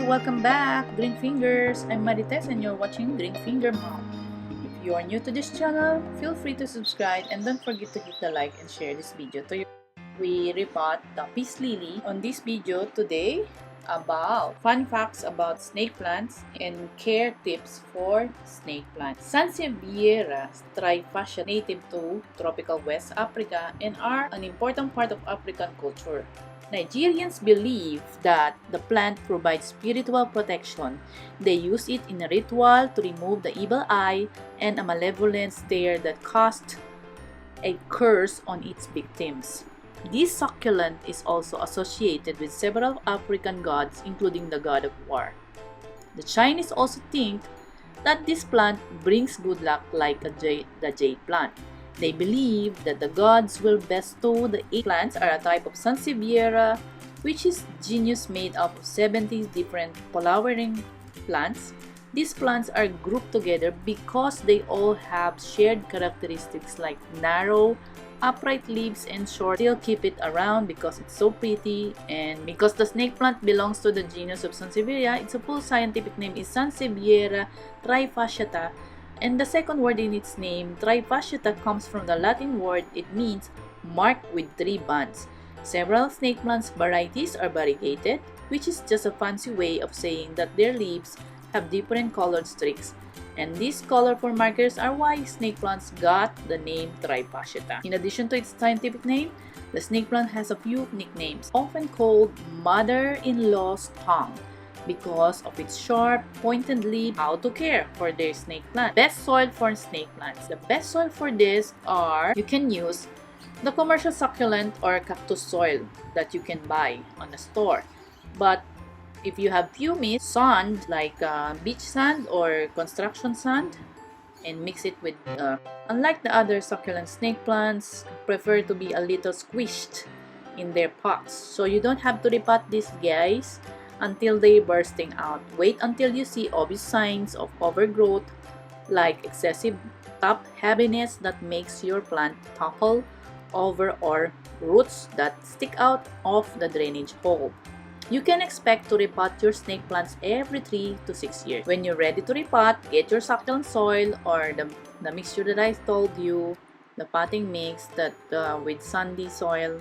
welcome back, Green Fingers. I'm Marites and you're watching Greenfingermom. If you are new to this channel, feel free to subscribe and don't forget to hit the like and share this video to your. We repot the peace lily on this video today about fun facts about snake plants and care tips for snake plants. Sansevieria Trifasciata, native to tropical West Africa and are an important part of African culture. Nigerians believe that the plant provides spiritual protection. They use it in a ritual to remove the evil eye and a malevolent stare that cast a curse on its victims. This succulent is also associated with several African gods, including the god of war. The Chinese also think that this plant brings good luck like the jade plant. They believe that the gods will bestow the eight plants are a type of Sansevieria, which is genus made up of 70 different flowering plants. These plants are grouped together because they all have shared characteristics like narrow, upright leaves and short. Still keep it around because it's so pretty, and because the snake plant belongs to the genus of Sansevieria, its full scientific name is Sansevieria Trifasciata. And the second word in its name, Trifasciata, comes from the Latin word. It means marked with three bands. Several snake plants varieties are variegated, which is just a fancy way of saying that their leaves have different colored streaks. And these colorful markers are why snake plants got the name Trifasciata. In addition to its scientific name, the snake plant has a few nicknames, often called mother-in-law's tongue, because of its sharp, pointed leaf. How to care for their snake plant. Best soil for snake plants. The best soil for this are, you can use the commercial succulent or cactus soil that you can buy on the store. But if you have pumice, sand like beach sand or construction sand, and mix it with, unlike the other succulent snake plants, prefer to be a little squished in their pots. So you don't have to repot these guys until they bursting out. Wait until you see obvious signs of overgrowth like excessive top heaviness that makes your plant topple over or roots that stick out of the drainage hole. You can expect to repot your snake plants every 3 to 6 years. When you're ready to repot, get your succulent soil or the mixture that I told you, the potting mix that with sandy soil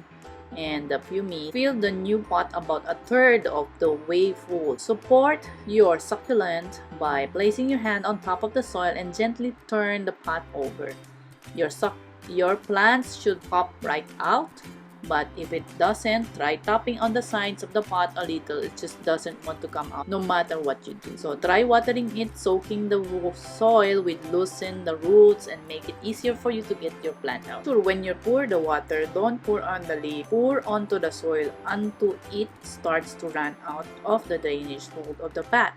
and the pumice. Fill the new pot about a third of the way full. Support your succulent by placing your hand on top of the soil and gently turn the pot over. Your plants should pop right out, but if it doesn't, try tapping on the sides of the pot a little. It just doesn't want to come out no matter what you do. So try watering it, soaking the soil with loosen the roots and make it easier for you to get your plant out. So when you pour the water, don't pour on the leaf. Pour onto the soil until it starts to run out of the drainage hole of the pot.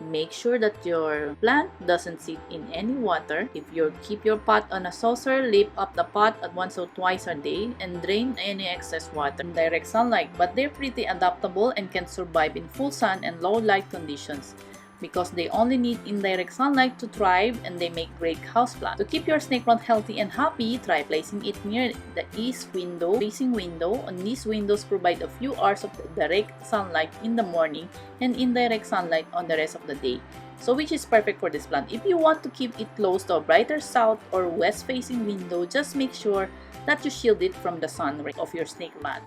Make sure that your plant doesn't sit in any water. If you keep your pot on a saucer, lift up the pot at once or twice a day and drain any excess water in direct sunlight. But they're pretty adaptable and can survive in full sun and low light conditions because they only need indirect sunlight to thrive, and they make great houseplants. To keep your snake plant healthy and happy, try placing it near the east window, facing window. And these windows provide a few hours of direct sunlight in the morning and indirect sunlight on the rest of the day. So which is perfect for this plant. If you want to keep it close to a brighter south or west facing window, just make sure that you shield it from the sun of your snake plant.